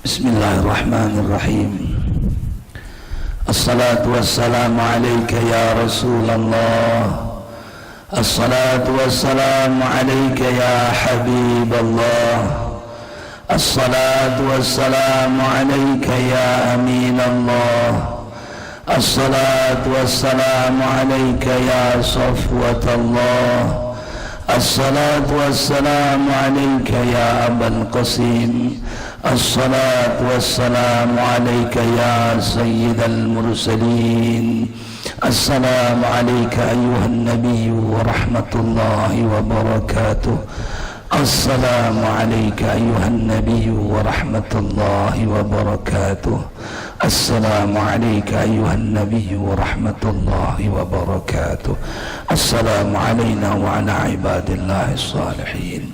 Bismillahirrahmanirrahim. Assalatu wassalamu alayka ya Rasulullah. Assalatu wassalamu alayka ya Habiballah. Assalatu wassalamu alayka ya Aminallah. Assalatu wassalamu alayka ya Safwatallah. Assalatu wassalamu alayka ya Abul Qasim. Assalatu wassalamu alayka ya Sayyidal Mursalin. Assalamu alayka ayuhan Nabi wa rahmatullahi wa barakatuh. Assalamu alayka ayuhan Nabi wa rahmatullahi wa barakatuh. Assalamu alayka ayuhan Nabi wa rahmatullahi wa barakatuh. Assalamu alayna wa ala ibadillahi salihin.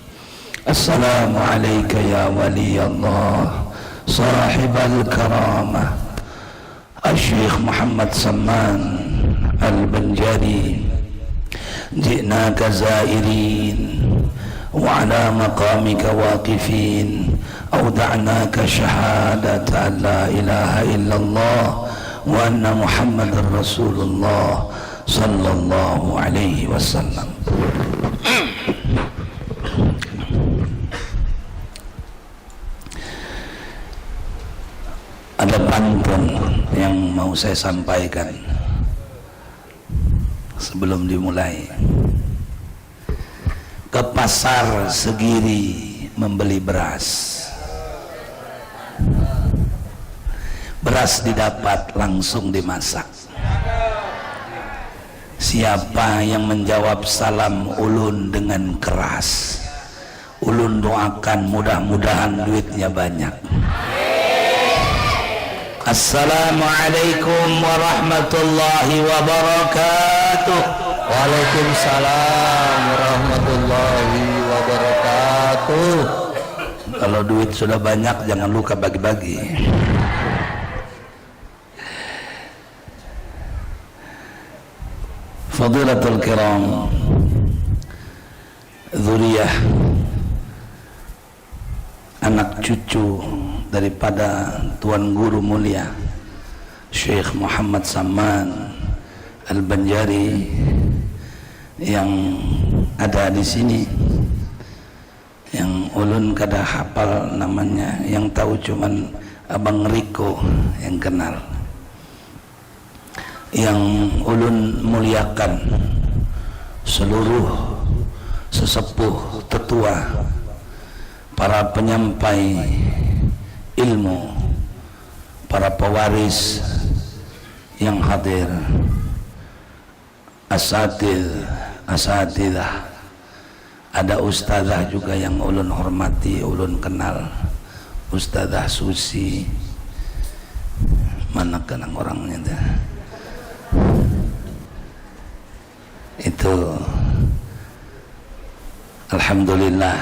Assalamu alayka ya wali Allah sahib al-karamah Al-Syeikh Muhammad Samman Al-Banjari. Ji'naka zairin wa ala maqamika waqifin. Awda'naka shahadata an la ilaha illallah wa anna Muhammadar Rasulullah sallallahu alaihi wasallam. Ada pantun yang mau saya sampaikan sebelum dimulai. Ke pasar Segiri membeli beras. Beras didapat langsung dimasak. Siapa yang menjawab salam ulun dengan keras, ulun doakan mudah-mudahan duitnya banyak. Assalamualaikum warahmatullahi wabarakatuh. Waalaikumsalam warahmatullahi wabarakatuh. Kalau duit sudah banyak jangan lupa bagi-bagi. Fadilatul kiram, dzurriyyah, anak cucu daripada Tuan Guru Mulia Syekh Muhammad Samman Al-Banjari yang ada di sini, yang ulun kada hafal namanya, yang tahu cuman Abang Riko yang kenal, yang ulun muliakan seluruh sesepuh tetua, para penyampai ilmu, para pewaris yang hadir, asatidah, ada ustazah juga yang ulun hormati, ulun kenal, Ustazah Susi, mana kenang orangnya itu. Alhamdulillah,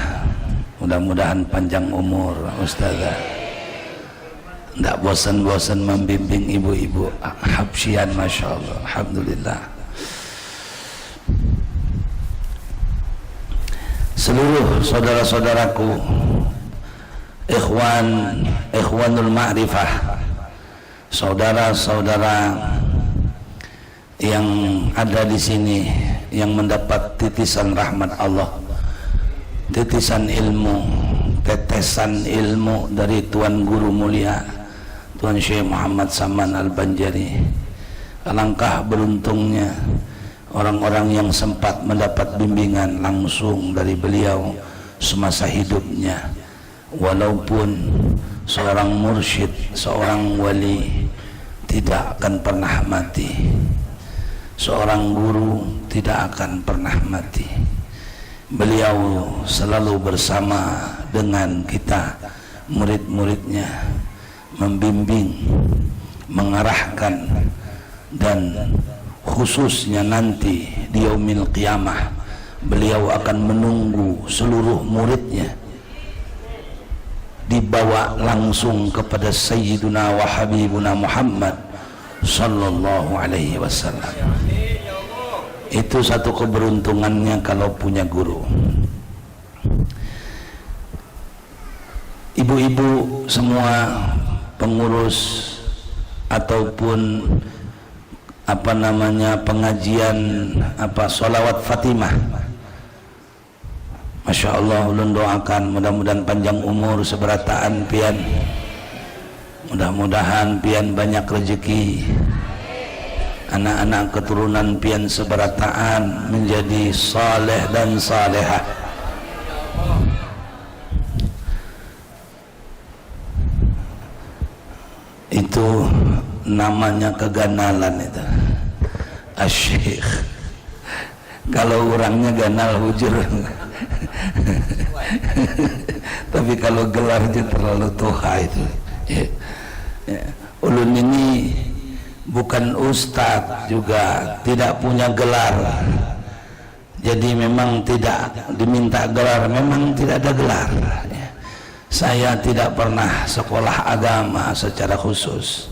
mudah-mudahan panjang umur ustazah, tidak bosan-bosan membimbing ibu-ibu Habsyian, Masya Allah. Alhamdulillah. Seluruh saudara-saudaraku, ikhwanul ma'rifah, saudara-saudara yang ada di sini, yang mendapat titisan rahmat Allah, titisan ilmu, tetesan ilmu dari Tuan Guru Mulia Tuan Syekh Muhammad Samman Al-Banjari. Alangkah beruntungnya orang-orang yang sempat mendapat bimbingan langsung dari beliau semasa hidupnya. Walaupun seorang mursyid, seorang wali tidak akan pernah mati, seorang guru tidak akan pernah mati. Beliau selalu bersama dengan kita, murid-muridnya, membimbing, mengarahkan, dan khususnya nanti di yaumil qiyamah beliau akan menunggu seluruh muridnya dibawa langsung kepada Sayyiduna wa Habibuna Muhammad sallallahu alaihi wasallam. Itu satu keberuntungannya kalau punya guru. Ibu-ibu semua pengurus ataupun pengajian sholawat Fatimah, Masya Allah, ulun doakan mudah-mudahan panjang umur seberataan pian, mudah-mudahan pian banyak rezeki, anak-anak keturunan pian seberataan menjadi saleh dan salehah. Itu namanya keganalan itu, asyik. Kalau orangnya ganal hujur tapi kalau gelarnya terlalu tua itu ya. Ulun ini bukan ustadz, juga tidak punya gelar, jadi memang tidak diminta gelar, memang tidak ada gelar ya. Saya tidak pernah sekolah agama secara khusus.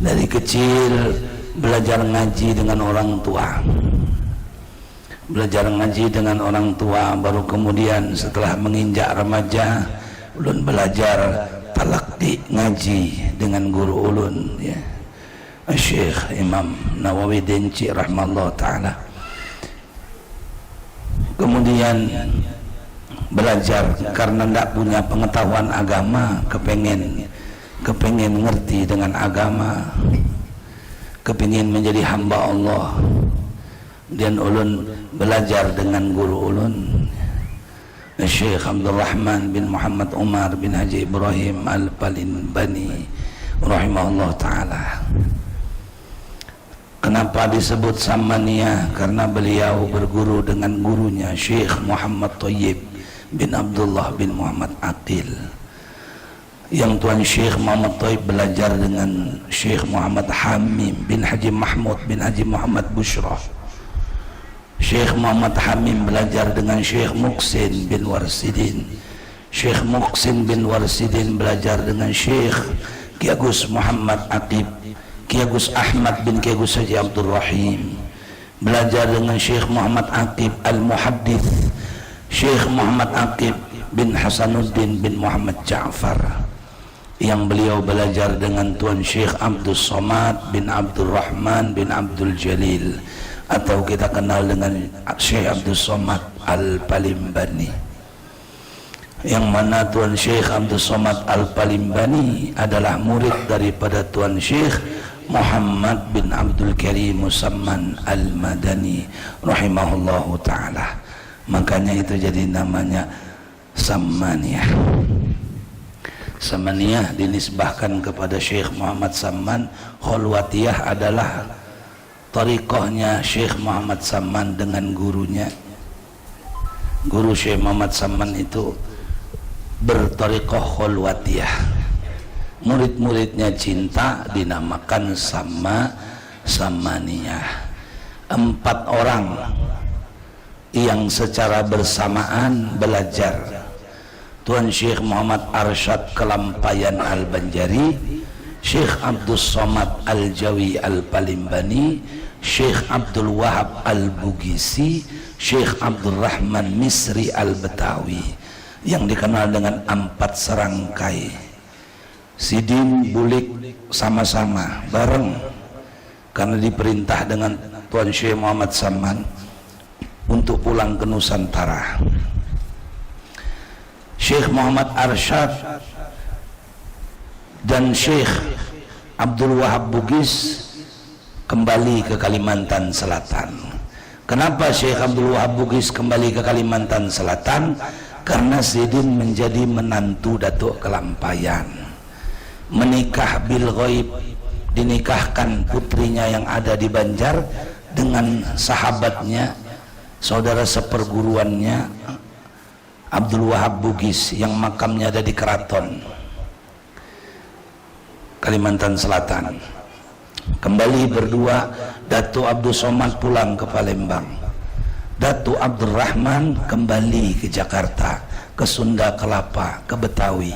Dari kecil belajar ngaji dengan orang tua, baru kemudian setelah menginjak remaja ulun belajar talaqi ngaji dengan guru ulun ya, Syekh Imam Nawawi Denci rahimahullah ta'ala. Kemudian belajar karena tidak punya pengetahuan agama, kepengen ngerti dengan agama, kepengen menjadi hamba Allah. Dan ulun belajar dengan guru ulun, Syekh Abdul Rahman bin Muhammad Umar bin Haji Ibrahim Al-Palimbani rahimahullah ta'ala. Kenapa disebut Samaniyah? Karena beliau berguru dengan gurunya Syekh Muhammad Thayyib bin Abdullah bin Muhammad Aqil. Yang Tuan Syekh Muhammad Thayyib belajar dengan Syekh Muhammad Hamim bin Haji Mahmud bin Haji Muhammad Bushra. Syekh Muhammad Hamim belajar dengan Syekh Muqsin bin Warsidin. Syekh Muqsin bin Warsidin belajar dengan Syekh Ki Agus Muhammad Aqib, Ki Agus Ahmad bin Ki Agus Haji Abdul Rahim. Belajar dengan Syekh Muhammad Aqib Al-Muhaddith, Syekh Muhammad Aqib bin Hasanuddin bin Muhammad Ja'far. Yang beliau belajar dengan Tuan Syekh Abdul Somad bin Abdul Rahman bin Abdul Jalil, atau kita kenal dengan Syekh Abdul Somad Al-Palimbani. Yang mana Tuan Syekh Abdul Somad Al-Palimbani adalah murid daripada Tuan Syekh Muhammad bin Abdul Karim Musamman Al-Madani rahimahullahu ta'ala. Makanya itu jadi namanya Samaniyah. Samaniyah dinisbahkan kepada Syekh Muhammad Samman. Kholwatiyah adalah tariqahnya Syekh Muhammad Samman dengan gurunya. Guru Syekh Muhammad Samman itu bertariqah kholwatiyah. Murid-muridnya cinta dinamakan Samaniyah. 4 orang yang secara bersamaan belajar. Tuan Syekh Muhammad Arsyad Kelampayan Al-Banjari, Syekh Abdul Somad Al-Jawi Al-Palimbani, Syekh Abdul Wahab Al-Bugisi, Syekh Abdul Rahman Misri Al-Betawi, yang dikenal dengan 4 serangkai. Sidin Bulik sama-sama bareng karena diperintah dengan Tuan Syekh Muhammad Samman untuk pulang ke Nusantara. Syekh Muhammad Arsyad dan Syekh Abdul Wahab Bugis kembali ke Kalimantan Selatan. Kenapa Syekh Abdul Wahab Bugis kembali ke Kalimantan Selatan? Karena Sidin menjadi menantu Datuk Kelampayan, menikah bil ghaib, dinikahkan putrinya yang ada di Banjar dengan sahabatnya, saudara seperguruannya Abdul Wahab Bugis yang makamnya ada di Keraton, Kalimantan Selatan. Kembali berdua, Datuk Abdul Somad pulang ke Palembang, Datuk Abdul Rahman kembali ke Jakarta, ke Sunda Kelapa, ke Betawi.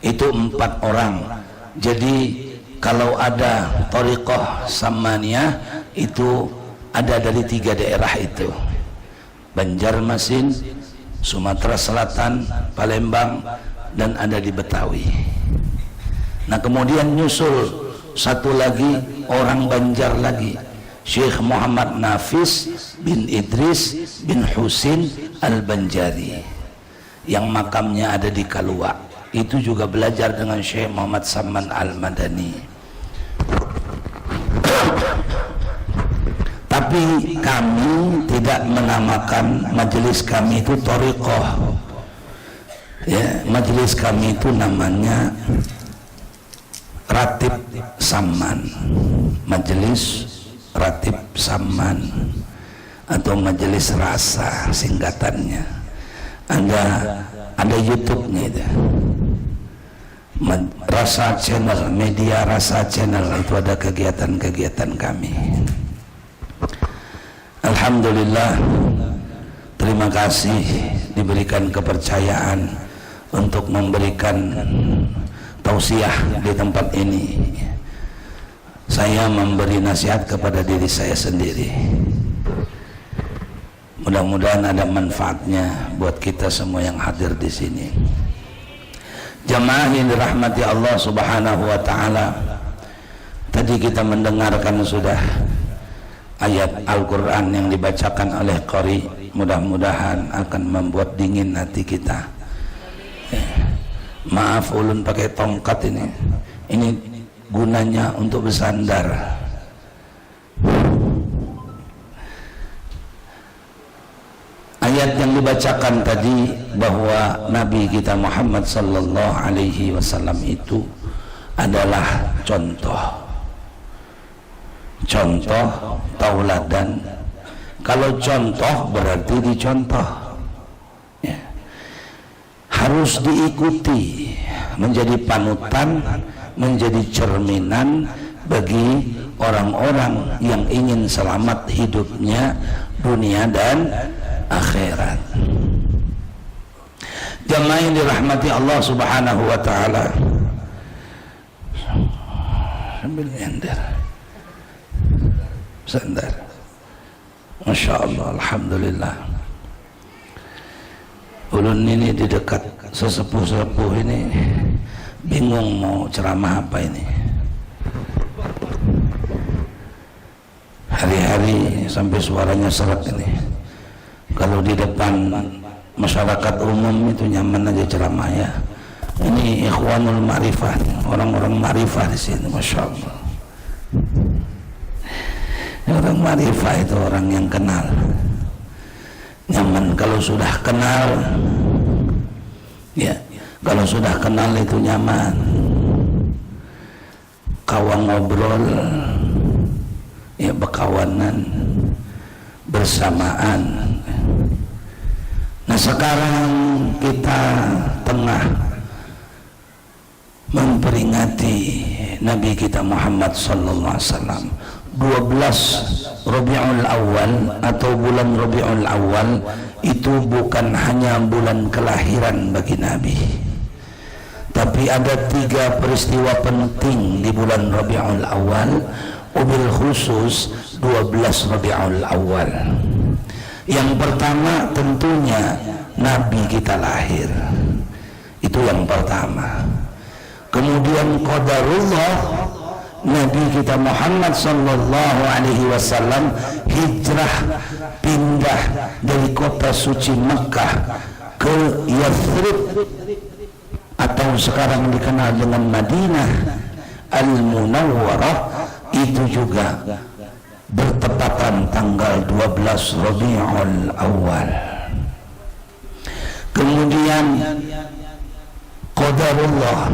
itu 4 orang. Jadi kalau ada thariqah Samaniyah itu ada dari 3 daerah itu, Banjarmasin, Sumatera Selatan, Palembang, dan ada di Betawi. Nah kemudian nyusul satu lagi orang Banjar lagi, Syekh Muhammad Nafis bin Idris bin Husin Al-Banjari yang makamnya ada di Kalua. Itu juga belajar dengan Syekh Muhammad Saman Al-Madani. Tapi kami tidak menamakan majelis kami itu thariqah. Ya, majelis kami itu namanya Ratib Saman, Majelis Ratib Saman atau Majelis Rasa singkatannya. Ada YouTube-nya itu. Rasa Channel, Media Rasa Channel, itu ada kegiatan-kegiatan kami. Alhamdulillah, terima kasih diberikan kepercayaan untuk memberikan tausiah di tempat ini. Saya memberi nasihat kepada diri saya sendiri. Mudah-mudahan ada manfaatnya buat kita semua yang hadir di sini. Jamaah yang dirahmati Allah Subhanahu wa taala. Tadi kita mendengarkan sudah ayat Al-Qur'an yang dibacakan oleh qari. Mudah-mudahan akan membuat dingin hati kita. Maaf ulun pakai tongkat ini. Ini gunanya untuk bersandar. Ayat yang dibacakan tadi bahwa Nabi kita Muhammad sallallahu alaihi wasallam itu adalah contoh tauladan. Kalau contoh berarti dicontoh, ya. Harus diikuti, menjadi panutan, menjadi cerminan bagi orang-orang yang ingin selamat hidupnya dunia dan akhirat. Jamaah yang dirahmati Allah Subhanahu wa taala. Sambil nyender. Sandar. Masya Allah, alhamdulillah. Ulun ini di dekat sesepuh-sesepuh ini bingung mau ceramah apa ini. Hari-hari sampai suaranya serak ini. Kalau di depan masyarakat umum itu nyaman aja ceramah ya. Ini ikhwanul ma'rifah, orang-orang ma'rifah di sini, masya Allah. Orang ma'rifah itu orang yang kenal. Nyaman kalau sudah kenal, ya. Kalau sudah kenal itu nyaman. Kawan ngobrol, ya berkawanan, bersamaan. Nah sekarang kita tengah memperingati Nabi kita Muhammad sallallahu alaihi wasallam 12 Rabiul Awal atau bulan Rabiul Awal itu bukan hanya bulan kelahiran bagi Nabi, tapi ada 3 peristiwa penting di bulan Rabiul Awal, wabil khusus 12 Rabiul Awal. Yang pertama tentunya Nabi kita lahir, itu yang pertama. Kemudian qadarullah, Nabi kita Muhammad sallallahu alaihi wasallam hijrah, pindah dari kota suci Mekah ke Yathrib atau sekarang dikenal dengan Madinah Al-Munawwarah, itu juga bertepatan tanggal 12 Rabiul Awal. Kemudian qadarullah,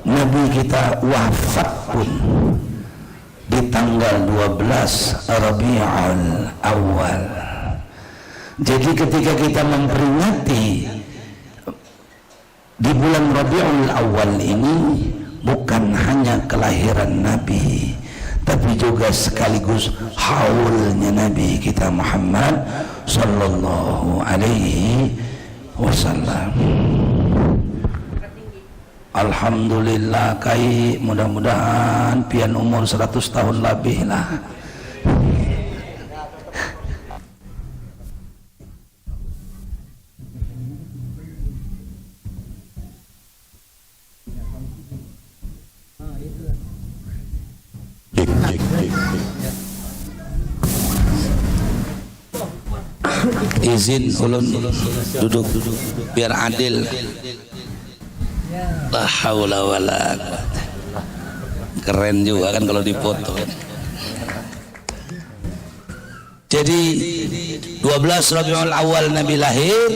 Nabi kita wafat pun di tanggal 12 Rabiul Awal. Jadi ketika kita memperingati di bulan Rabiul Awal ini, bukan hanya kelahiran Nabi, tapi juga sekaligus haulnya Nabi kita Muhammad sallallahu alaihi wasallam. Alhamdulillah kai, mudah-mudahan pian umur 100 tahun lebih lah. Izin ulun duduk biar adil. La haula wala quwata. Keren juga kan kalau dipoto. Jadi 12 Rabiul Awal Nabi lahir,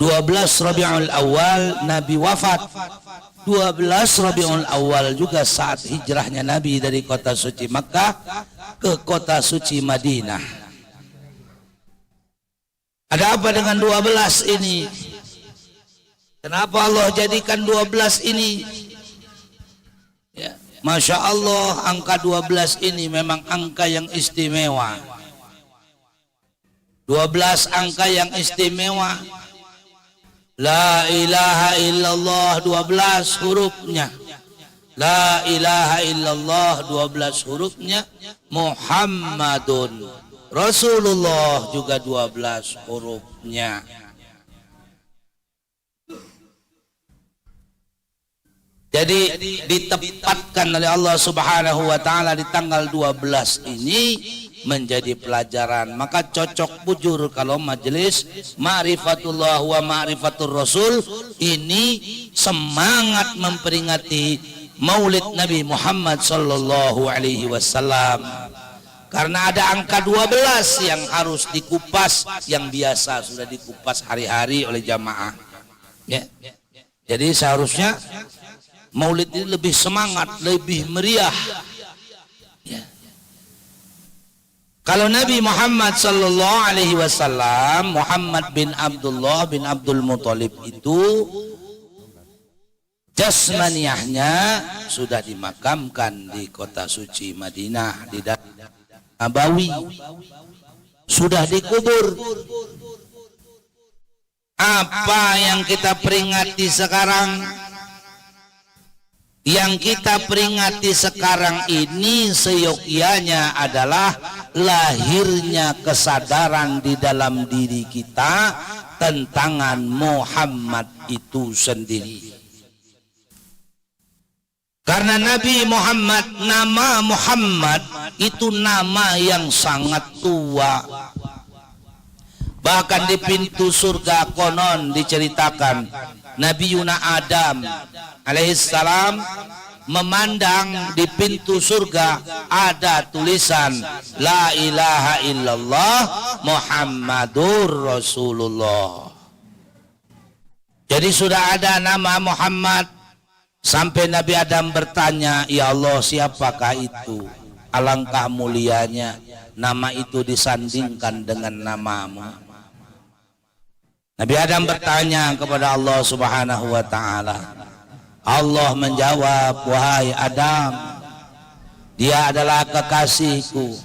12 Rabiul Awal Nabi wafat, 12 Rabiul Awal juga saat hijrahnya Nabi dari kota suci Makkah ke kota suci Madinah. Ada apa dengan 12 ini? Kenapa Allah jadikan 12 ini? Ya, Masya Allah, angka 12 ini memang angka yang istimewa. 12 angka yang istimewa. La ilaha illallah 12 hurufnya. La ilaha illallah 12 hurufnya. Muhammadun Rasulullah juga 12 hurufnya. Jadi ditempatkan oleh Allah Subhanahu wa taala di tanggal 12 ini menjadi pelajaran. Maka cocok bujur kalau majelis Ma'rifatullah wa Ma'rifatur Rasul ini semangat memperingati Maulid Nabi Muhammad sallallahu alaihi wasallam. Karena ada angka 12 yang harus dikupas, yang biasa sudah dikupas hari-hari oleh jamaah. Ya. Jadi seharusnya Maulid ini lebih semangat, lebih meriah. Ya. Kalau Nabi Muhammad sallallahu alaihi wasallam, Muhammad bin Abdullah bin Abdul Muthalib itu jasmaniahnya sudah dimakamkan di kota suci Madinah di Nabawi, sudah dikubur. Apa yang kita peringati sekarang? Yang kita peringati sekarang ini seyogyanya adalah lahirnya kesadaran di dalam diri kita tentang Muhammad itu sendiri. Karena Nabi Muhammad, nama Muhammad itu nama yang sangat tua. Bahkan di pintu surga konon diceritakan Nabi Yuna Adam alaihissalam memandang di pintu surga ada tulisan La ilaha illallah Muhammadur Rasulullah. Jadi sudah ada nama Muhammad. Sampai Nabi Adam bertanya, ya Allah siapakah itu? Alangkah mulianya nama itu disandingkan dengan namamu. Nabi Adam bertanya kepada Allah Subhanahu wa ta'ala. Allah menjawab, wahai Adam, dia adalah kekasihku.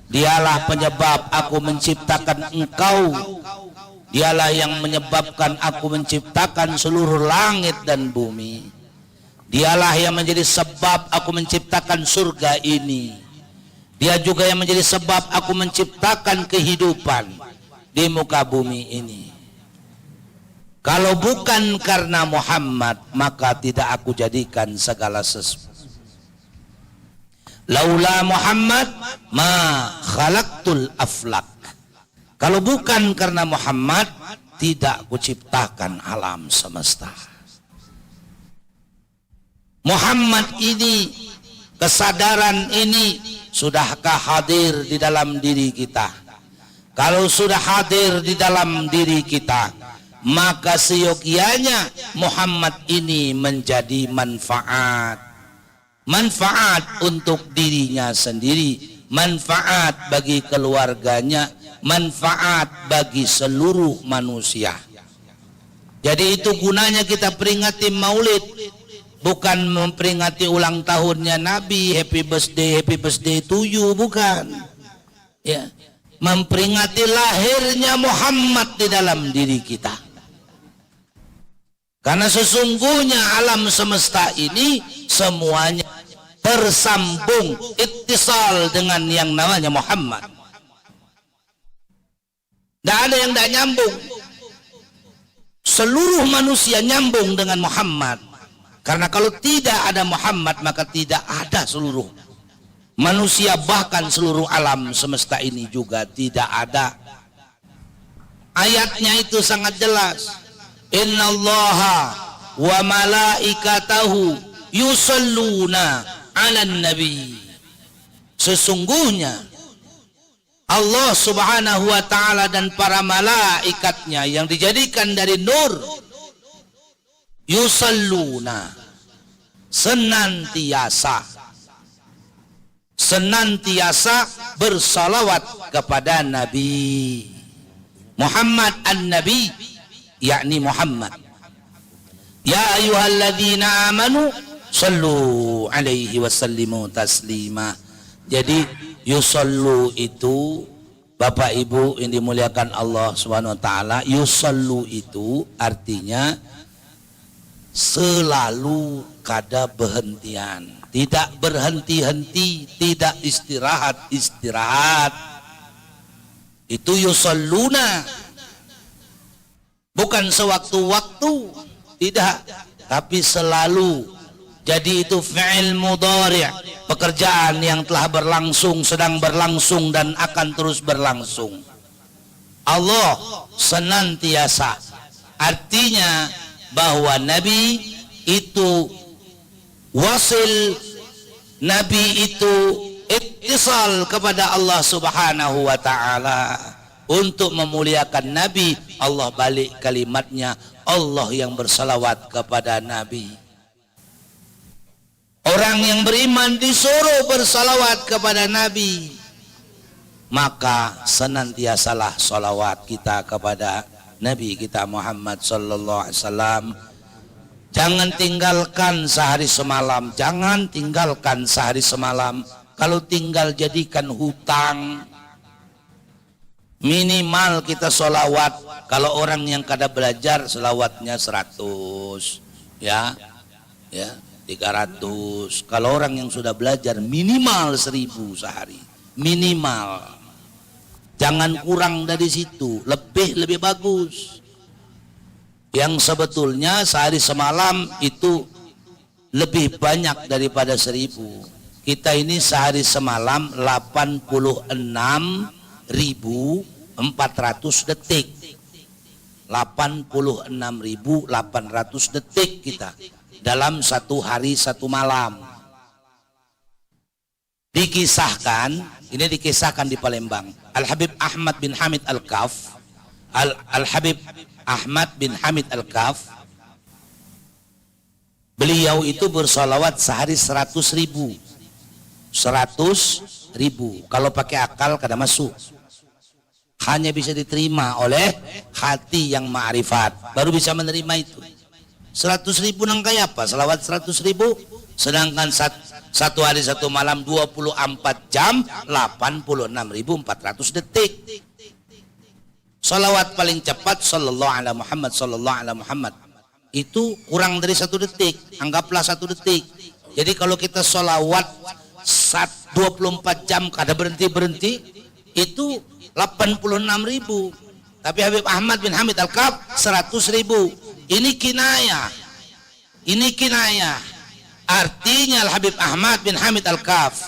Dialah penyebab aku menciptakan engkau. Dialah yang menyebabkan aku menciptakan seluruh langit dan bumi. Dialah yang menjadi sebab aku menciptakan surga ini. Dia juga yang menjadi sebab aku menciptakan kehidupan di muka bumi ini. Kalau bukan karena Muhammad, maka tidak aku jadikan segala sesuatu. Laula Muhammad ma khalaqtul aflak. Kalau bukan karena Muhammad, tidak aku ciptakan alam semesta. Muhammad ini, kesadaran ini sudahkah hadir di dalam diri kita? Kalau sudah hadir di dalam diri kita, maka seyogyanya Muhammad ini menjadi manfaat. Manfaat untuk dirinya sendiri, manfaat bagi keluarganya, manfaat bagi seluruh manusia. Jadi itu gunanya kita peringati Maulid. Bukan memperingati ulang tahunnya Nabi, happy birthday to you, bukan. Ya, memperingati lahirnya Muhammad di dalam diri kita. Karena sesungguhnya alam semesta ini semuanya tersambung ittisal dengan yang namanya Muhammad. Tidak ada yang tidak nyambung. Seluruh manusia nyambung dengan Muhammad. Karena kalau tidak ada Muhammad maka tidak ada seluruh manusia, bahkan seluruh alam semesta ini juga tidak ada. Ayatnya itu sangat jelas. Innallaha wa malaikatahu yusalluna 'alan nabi. Sesungguhnya Allah subhanahu wa ta'ala dan para malaikatnya yang dijadikan dari nur yusalluna, senantiasa bersalawat kepada Nabi Muhammad an-Nabi, yakni Muhammad. Ya ayyuhalladzina amanu sallu alaihi wasallimu taslima. Jadi yusallu itu Bapak Ibu yang dimuliakan Allah Subhanahu wa taala, yusallu itu artinya selalu kada berhentian, tidak berhenti-henti, tidak istirahat. Itu yusalluna, bukan sewaktu-waktu, tidak, tapi selalu. Jadi itu fi'il mudhari', pekerjaan yang telah berlangsung, sedang berlangsung dan akan terus berlangsung. Allah senantiasa, artinya bahwa Nabi itu wasil, Nabi itu ittisal kepada Allah subhanahu wa ta'ala. Untuk memuliakan Nabi, Allah balik kalimatnya, Allah yang bersalawat kepada Nabi. Orang yang beriman disuruh bersalawat kepada Nabi, maka senantiasalah salawat kita kepada Nabi kita Muhammad sallallahu alaihi wasallam. Jangan tinggalkan sehari semalam, jangan tinggalkan sehari semalam. Kalau tinggal jadikan hutang. Minimal kita salawat. Kalau orang yang kada belajar salawatnya 100, ya 300. Kalau orang yang sudah belajar minimal 1000 sehari, minimal. Jangan kurang dari situ, lebih bagus. Yang sebetulnya sehari semalam itu lebih banyak daripada 1000. Kita ini sehari semalam 86.400 detik. 86.800 detik kita dalam satu hari satu malam. Dikisahkan, ini dikisahkan di Palembang. Al-Habib Ahmad bin Hamid Al-Kaf, Al-Habib Ahmad bin Hamid Al-Kaf, beliau itu bersolawat sehari 100.000. 100.000. Kalau pakai akal kada masuk. Hanya bisa diterima oleh hati yang ma'rifat, baru bisa menerima itu. 100.000 nang kaya apa? Selawat 100.000, sedangkan satu hari satu malam 24 jam 86.400 detik. Salawat paling cepat sallallahu alaihi Muhammad, sallallahu alaihi Muhammad, itu kurang dari 1 detik, anggaplah 1 detik. Jadi kalau kita salawat 24 jam kada berhenti itu 86.000. Tapi Habib Ahmad bin Hamid Al-Kaf 100.000. Ini kinayah. Artinya Al-Habib Ahmad bin Hamid Al-Kaf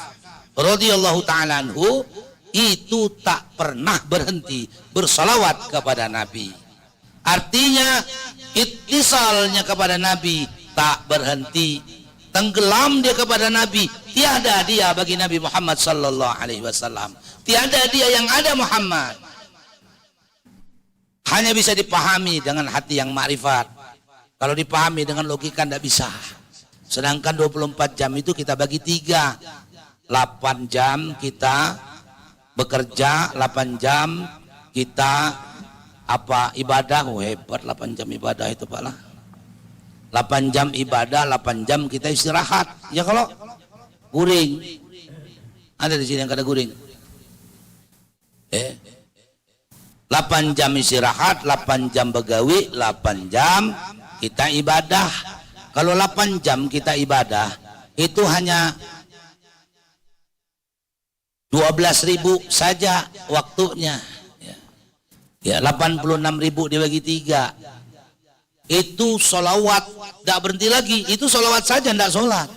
radhiyallahu ta'ala anhu itu tak pernah berhenti bersalawat kepada Nabi. Artinya ittisalnya kepada Nabi tak berhenti. Tenggelam dia kepada Nabi. Tiada dia bagi Nabi Muhammad sallallahu alaihi wasallam. Tiada dia yang ada Muhammad. Hanya bisa dipahami dengan hati yang makrifat. Kalau dipahami dengan logika tidak bisa. Sedangkan 24 jam itu kita bagi 3. 8 jam kita bekerja, 8 jam kita ibadah. Hebat 8 jam ibadah itu Pak lah. 8 jam ibadah, 8 jam kita istirahat. Ya kalau guring. Ada di sini yang kada guring. 8 jam istirahat, 8 jam begawi, 8 jam kita ibadah. Kalau 8 jam kita ibadah, itu hanya 12.000 saja waktunya. Ya, 86.000 dibagi 3. Itu sholawat, tidak berhenti lagi. Itu sholawat saja, tidak sholat.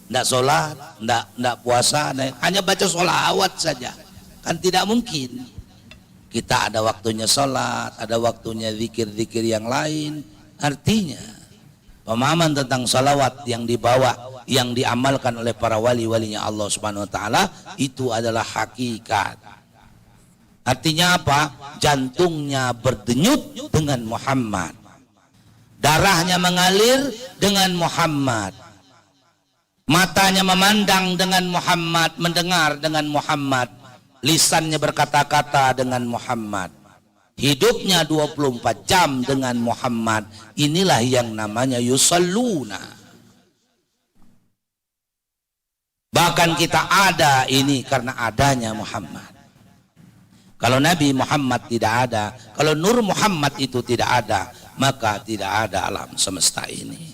Tidak sholat, tidak puasa, hanya baca sholawat saja. Kan tidak mungkin. Kita ada waktunya sholat, ada waktunya zikir-zikir yang lain. Artinya, pemahaman tentang sholawat yang dibawa, yang diamalkan oleh para wali-walinya Allah Subhanahu Wa Taala, itu adalah hakikat. Artinya apa? Jantungnya berdenyut dengan Muhammad, darahnya mengalir dengan Muhammad, matanya memandang dengan Muhammad, mendengar dengan Muhammad, lisannya berkata-kata dengan Muhammad, hidupnya 24 jam dengan Muhammad. Inilah yang namanya yusalluna. Bahkan kita ada ini karena adanya Muhammad. Kalau Nabi Muhammad tidak ada, kalau Nur Muhammad itu tidak ada, maka tidak ada alam semesta ini.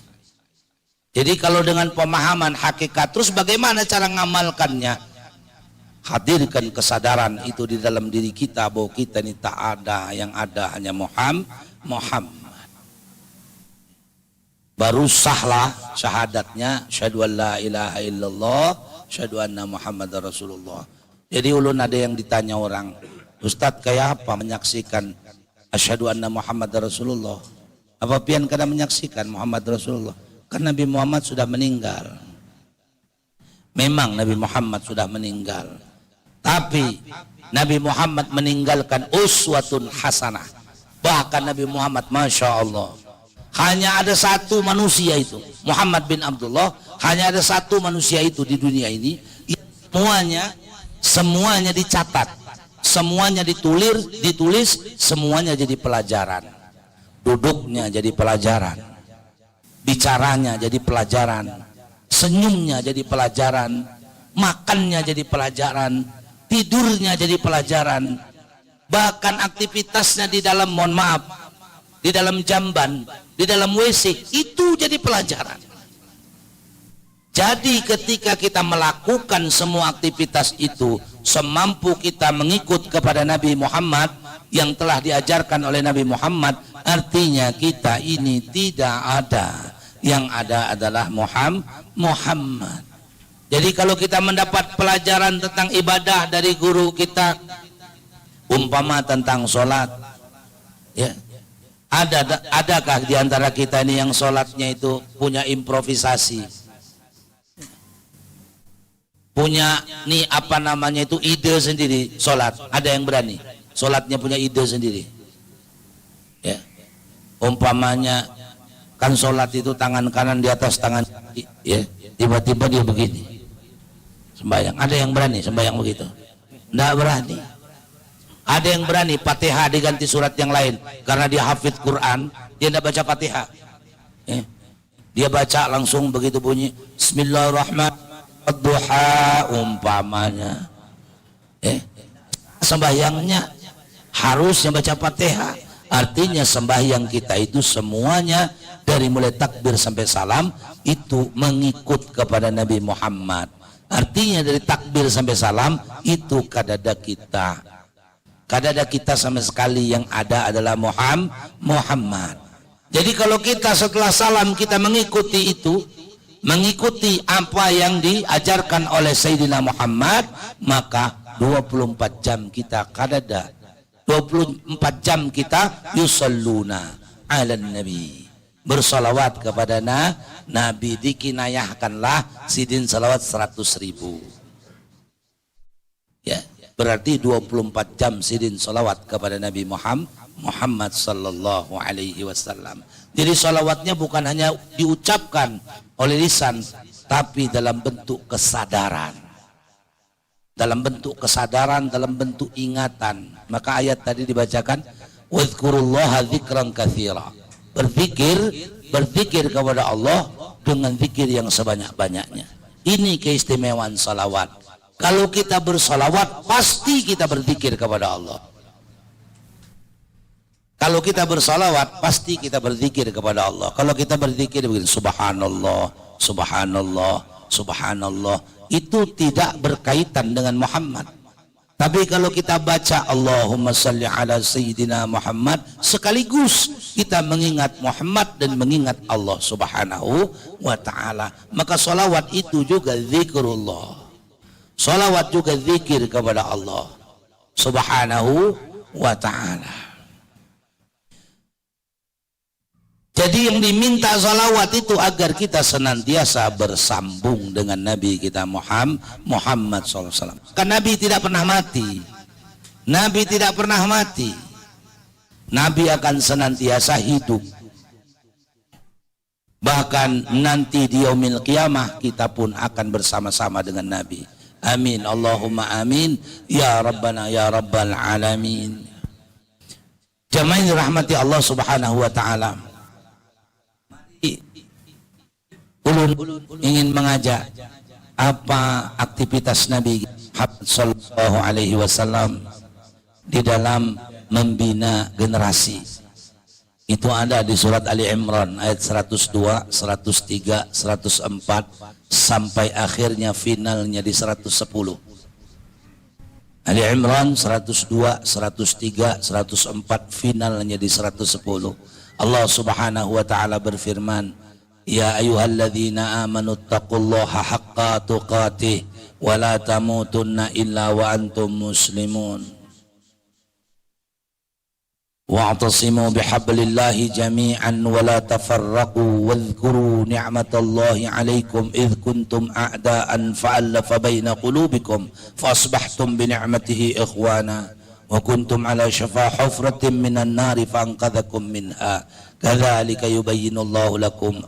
Jadi kalau dengan pemahaman hakikat, terus bagaimana cara ngamalkannya? Hadirkan kesadaran itu di dalam diri kita bahwa kita ini tak ada, yang ada hanya Muhammad. Baru sahlah syahadatnya, syahadu an la ilaha illallah, syahadu anna Muhammadar Rasulullah. Jadi ulun ada yang ditanya orang, Ustadz kayak apa menyaksikan asyhadu anna Muhammadar Rasulullah? Apa pian kada menyaksikan Muhammad Rasulullah? Karena Nabi Muhammad sudah meninggal. Memang Nabi Muhammad sudah meninggal. Tapi Nabi Muhammad meninggalkan uswatun hasanah. Bahkan Nabi Muhammad, Masya Allah, hanya ada satu manusia itu, Muhammad bin Abdullah, hanya ada satu manusia itu di dunia ini, semuanya dicatat, semuanya ditulis, semuanya jadi pelajaran. Duduknya jadi pelajaran, bicaranya jadi pelajaran, senyumnya jadi pelajaran, makannya jadi pelajaran, tidurnya jadi pelajaran, bahkan aktivitasnya di dalam, mohon maaf, di dalam jamban, di dalam WC, itu jadi pelajaran. Jadi ketika kita melakukan semua aktivitas itu, semampu kita mengikut kepada Nabi Muhammad yang telah diajarkan oleh Nabi Muhammad, artinya kita ini tidak ada, yang ada adalah Muhammad. Jadi kalau kita mendapat pelajaran tentang ibadah dari guru kita, umpama tentang sholat, ya, adakah di antara kita ini yang sholatnya itu punya improvisasi, punya nih apa namanya itu ide sendiri sholat? Ada yang berani sholatnya punya ide sendiri? Ya, umpamanya kan sholat itu tangan kanan di atas tangan kiri, ya, tiba-tiba dia begini sembahyang. Ada yang berani sembahyang begitu? Tidak berani. Ada yang berani Fatihah diganti surat yang lain karena dia hafid Quran, dia tidak baca Fatihah, ya, dia baca langsung begitu bunyi Bismillahirrahmanirrahim duha umpamanya, sembahyangnya harusnya baca Fatihah. Artinya sembahyang kita itu semuanya dari mulai takbir sampai salam itu mengikut kepada Nabi Muhammad. Artinya dari takbir sampai salam itu kadada kita sama sekali, yang ada adalah Muhammad. Jadi kalau kita setelah salam kita mengikuti itu, mengikuti apa yang diajarkan oleh Sayyidina Muhammad, maka 24 jam kita kadada, 24 jam kita yusalluna ala nabi, bersolawat kepada Nabi. Dikinayahkanlah sidin salawat 100.000, ya, berarti 24 jam sidin salawat kepada Nabi Muhammad sallallahu alaihi wasallam. Jadi salawatnya bukan hanya diucapkan oleh lisan, tapi dalam bentuk kesadaran, dalam bentuk ingatan. Maka ayat tadi dibacakan wadhkurullaha dzikran katsira, berzikir kepada Allah dengan zikir yang sebanyak-banyaknya. Ini keistimewaan salawat. Kalau kita bersalawat, pasti kita berzikir kepada Allah. Kalau kita bersalawat, pasti kita berzikir kepada Allah. Kalau kita berzikir begini, subhanallah, subhanallah, subhanallah, itu tidak berkaitan dengan Muhammad. Tapi kalau kita baca Allahumma salli ala Sayyidina Muhammad, sekaligus kita mengingat Muhammad dan mengingat Allah subhanahu wa ta'ala, maka salawat itu juga zikrullah. Salawat juga zikir kepada Allah subhanahu wa ta'ala. Jadi yang diminta salawat itu agar kita senantiasa bersambung dengan Nabi kita Muhammad SAW. Kan Nabi tidak pernah mati. Nabi tidak pernah mati. Nabi akan senantiasa hidup. Bahkan nanti di yaumil qiyamah kita pun akan bersama-sama dengan Nabi. Amin. Allahumma amin. Ya Rabbana ya Rabbal Alamin. Jamaah yang dirahmati Allah Subhanahu wa ta'ala. Ulun ingin mengajak apa aktivitas Nabi Muhammad sallallahu alaihi wasallam di dalam membina generasi. Itu ada di surat Ali Imran ayat 102, 103, 104 sampai akhirnya finalnya di 110. Ali Imran 102, 103, 104 finalnya di 110. Allah Subhanahu wa taala berfirman, ya ayyuhalladzina amanu taqullaha haqqa tuqatih wa la tamutunna illa wa antum muslimun wa'tasimu bihablillahi jami'an wa la tafarraqu wadhkuru ni'matallahi 'alaikum idh kuntum a'da'an fa'alafa baina qulubikum fa asbahtum bi ni'matihi ikhwana wa kuntum 'ala shafa hufratin minan nari fa anqadhakum minha kadzalika yubayyinullahu lakum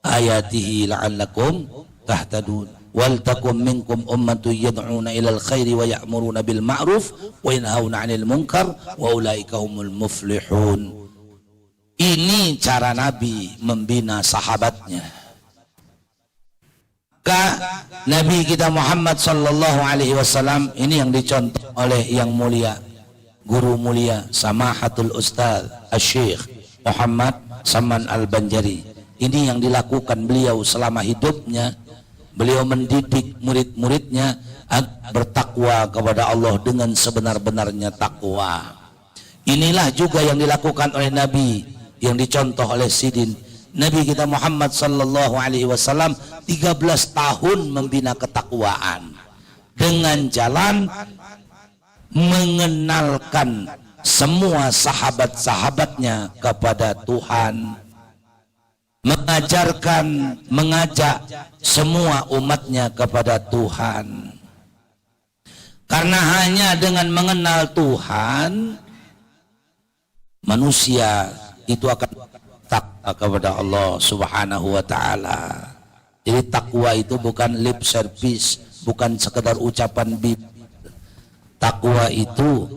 ayatihi la'allakum tahtadun wal takum minkum ummatun yad'una ilal khairi wa ya'muruna bil ma'ruf wa yanhauna 'anil munkar wa ulaika humul muflihun. Ini cara Nabi membina sahabatnya. Nabi kita Muhammad sallallahu alaihi wasallam ini yang dicontoh oleh yang mulia, guru mulia Samahatul Ustaz Asy-Syaikh Muhammad Saman Al-Banjari. Ini yang dilakukan beliau selama hidupnya. Beliau mendidik murid-muridnya agar bertakwa kepada Allah dengan sebenar-benarnya takwa. Inilah juga yang dilakukan oleh Nabi, yang dicontoh oleh Sidin Nabi kita Muhammad sallallahu alaihi wasallam 13 tahun membina ketakwaan dengan jalan mengenalkan semua sahabat-sahabatnya kepada Tuhan, mengajak semua umatnya kepada Tuhan. Karena hanya dengan mengenal Tuhan, manusia itu akan takwa kepada Allah Subhanahu wa ta'ala. Jadi takwa itu bukan lip service, bukan sekedar ucapan bibir. Takwa itu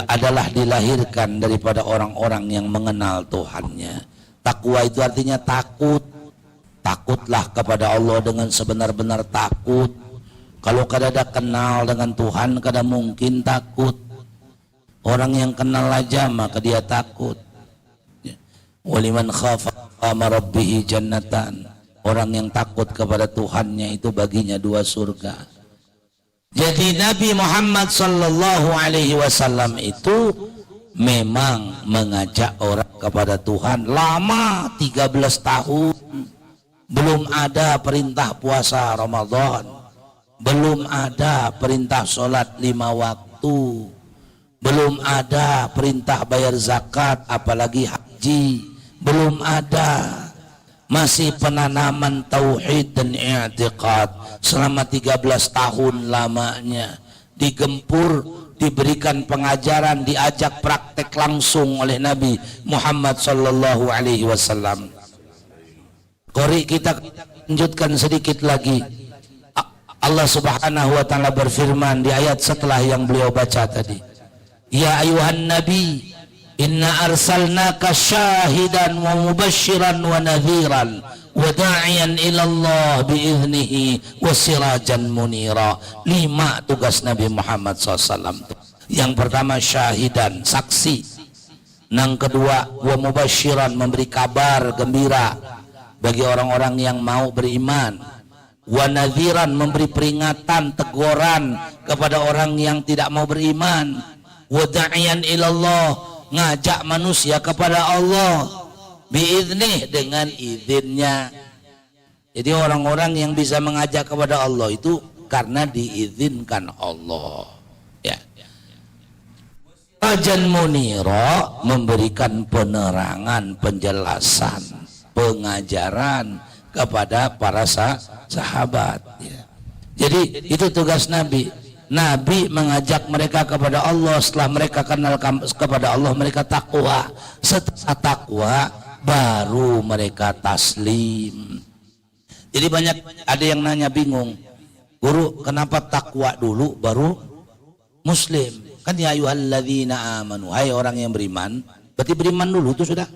adalah dilahirkan daripada orang-orang yang mengenal Tuhannya. Takwa itu artinya takut. Takutlah kepada Allah dengan sebenar-benar takut. Kalau kadada kenal dengan Tuhan, kada mungkin takut. Orang yang kenal aja maka dia takut. Waliman khafa maqama rabbih jannatan. Orang yang takut kepada Tuhannya itu baginya 2 surga. Jadi Nabi Muhammad sallallahu alaihi wasallam itu memang mengajak orang kepada Tuhan lama, 13 tahun. Belum ada perintah puasa Ramadan, belum ada perintah sholat 5 waktu, belum ada perintah bayar zakat apalagi haji, belum ada. Masih penanaman tauhid dan i'tiqad selama 13 tahun lamanya. Digempur, diberikan pengajaran, diajak praktek langsung oleh Nabi Muhammad sallallahu alaihi wasallam. Qori kita lanjutkan sedikit lagi. Allah Subhanahu wa taala berfirman di ayat setelah yang beliau baca tadi. Ya ayuhan nabi, inna arsalnaka syahidan wa mubasyiran wa nadhiran wa da'iyan ila Allah biiznihi wa sirajan munira. 5 tugas Nabi Muhammad SAW. Yang pertama syahidan, saksi. Yang kedua, wa mubasyiran, memberi kabar gembira bagi orang-orang yang mau beriman. Wa nadhiran, memberi peringatan, teguran kepada orang yang tidak mau beriman. Wa da'iyan ilallah, ngajak manusia kepada Allah biiznih, dengan izinnya. Jadi orang-orang yang bisa mengajak kepada Allah itu karena diizinkan Allah, ya. Rajan munira, memberikan penerangan, penjelasan, pengajaran kepada para sahabat, ya. Jadi itu tugas Nabi. Nabi mengajak mereka kepada Allah. Setelah mereka kenal kepada Allah, mereka takwa. Setelah takwa baru mereka taslim. Jadi banyak ada yang nanya bingung, guru, kenapa takwa dulu baru muslim? Kan ya ayyuhalladzina amanu, hai orang yang beriman, berarti beriman dulu itu sudah.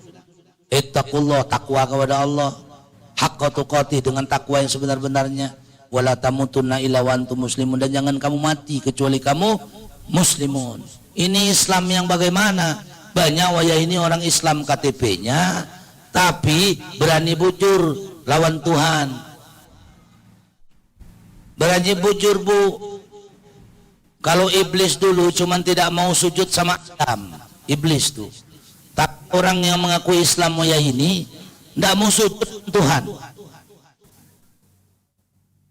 Ittaqullah, takwa kepada Allah, haqqa tuqatih, dengan takwa yang sebenar-benarnya. Wala tamutunna illa wa antum muslimun, dan jangan kamu mati kecuali kamu muslimun. Ini Islam yang bagaimana? Banyak waya ini orang Islam KTP-nya tapi berani bujur lawan Tuhan. Berani bujur, Bu. Kalau iblis dulu cuman tidak mau sujud sama Adam, iblis tuh. Tapi orang yang mengakui Islam waya ini tidak mau sujud Tuhan.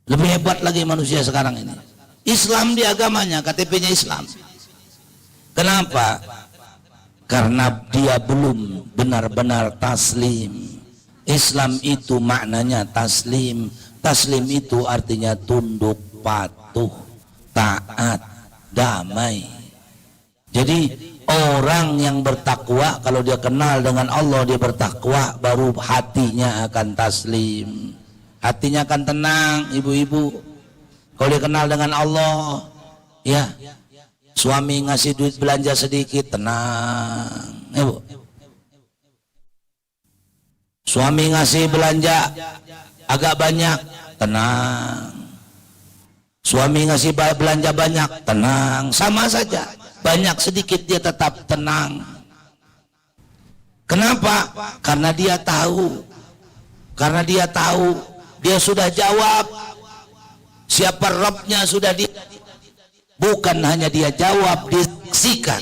Lebih hebat lagi manusia sekarang ini. Islam di agamanya, KTP-nya Islam. Kenapa? Karena dia belum benar-benar taslim. Islam itu maknanya taslim. Taslim itu artinya tunduk, patuh, taat, damai. Jadi orang yang bertakwa, kalau dia kenal dengan Allah, dia bertakwa, baru hatinya akan taslim. Hatinya akan tenang, ibu-ibu. Kalau dia kenal dengan Allah, ya, suami ngasih duit belanja sedikit, tenang, ibu. Suami ngasih belanja agak banyak, tenang. Suami ngasih belanja banyak, tenang. Sama saja, banyak sedikit dia tetap tenang. Kenapa? Karena dia tahu. Karena dia tahu, dia sudah jawab siapa Rabbnya, sudah bukan hanya dia jawab, disaksikan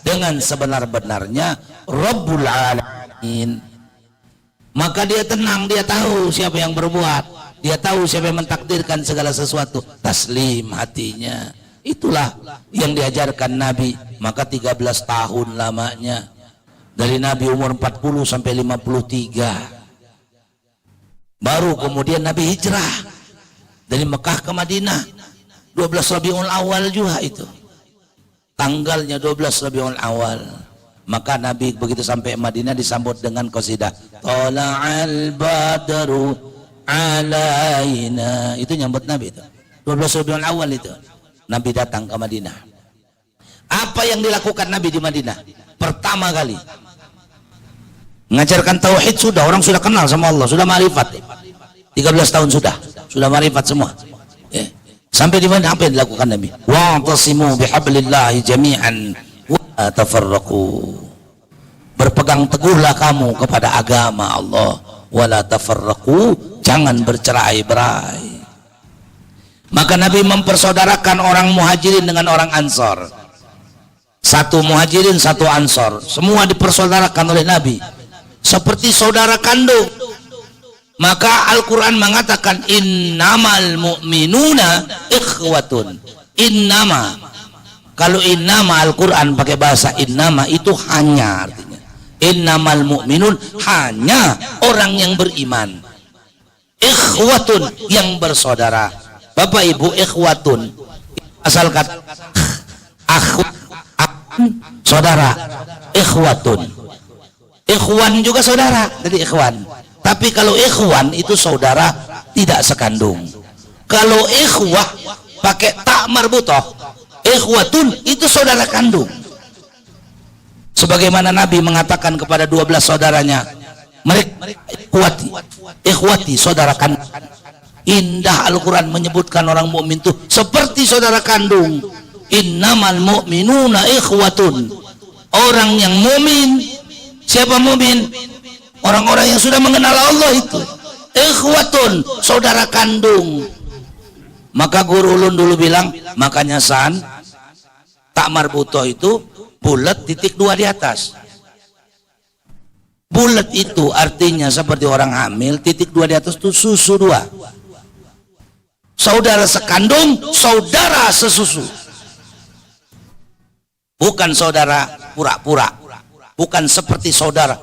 dengan sebenar-benarnya Rabbul Alamin. Maka dia tenang, dia tahu siapa yang berbuat, dia tahu siapa yang mentakdirkan segala sesuatu. Taslim hatinya. Itulah yang diajarkan Nabi. Maka 13 tahun lamanya, dari Nabi umur 40 sampai 53. Baru kemudian Nabi hijrah dari Mekah ke Madinah. 12 Rabiul Awal juga itu, tanggalnya 12 Rabiul Awal. Maka Nabi begitu sampai Madinah disambut dengan qasidah Tala'al badru alaina. Itu nyambut Nabi itu 12 Rabiul Awal itu. Nabi datang ke Madinah. Apa yang dilakukan Nabi di Madinah? Pertama kali mengajarkan tauhid. Sudah, orang sudah kenal sama Allah, sudah ma'rifat. 13 tahun sudah ma'rifat semua, ya. Sampai di mana apa yang dilakukan Nabi? Wa'tasimu bihablillahi jami'an wa tafarraqu. Berpegang teguhlah kamu kepada agama Allah, wala tafarraqu, jangan bercerai-berai. Maka Nabi mempersaudarakan orang Muhajirin dengan orang Ansor. Satu Muhajirin, satu Ansor, semua dipersaudarakan oleh Nabi seperti saudara kandung. Maka Al-Quran mengatakan innamal mu'minuna ikhwatun. Innama, kalau innama Al-Quran pakai bahasa innama itu hanya, artinya innamal mu'minun, hanya orang yang beriman. Ikhwatun, yang bersaudara. Bapak Ibu, ikhwatun asal kata saudara. Ikhwatun, ikhwan juga saudara, jadi ikhwan. Tapi kalau ikhwan itu saudara tidak sekandung. Kalau ikhwah pakai tak marbutoh, ikhwatun itu saudara kandung. Sebagaimana Nabi mengatakan kepada 12 saudaranya, mereka ikhwati, saudara kandung. Indah Al-Quran menyebutkan orang mukmin itu seperti saudara kandung. Innamal mu'minuna ikhwatun. Orang yang mukmin Siapa mukmin? Orang-orang yang sudah mengenal Allah itu. Ikhwatun, saudara kandung. Maka guru ulun dulu bilang, makanya San, tak marbutoh itu bulat titik 2 di atas. Bulat itu artinya seperti orang hamil, titik 2 di atas itu susu 2. Saudara sekandung, saudara sesusu. Bukan saudara pura-pura, bukan seperti saudara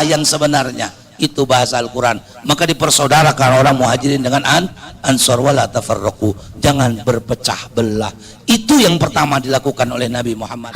yang sebenarnya. Itu bahasa Al-Quran. Maka dipersaudarakan orang muhajirin dengan ansor, wala tafarraqu, jangan berpecah belah. Itu yang pertama dilakukan oleh Nabi Muhammad.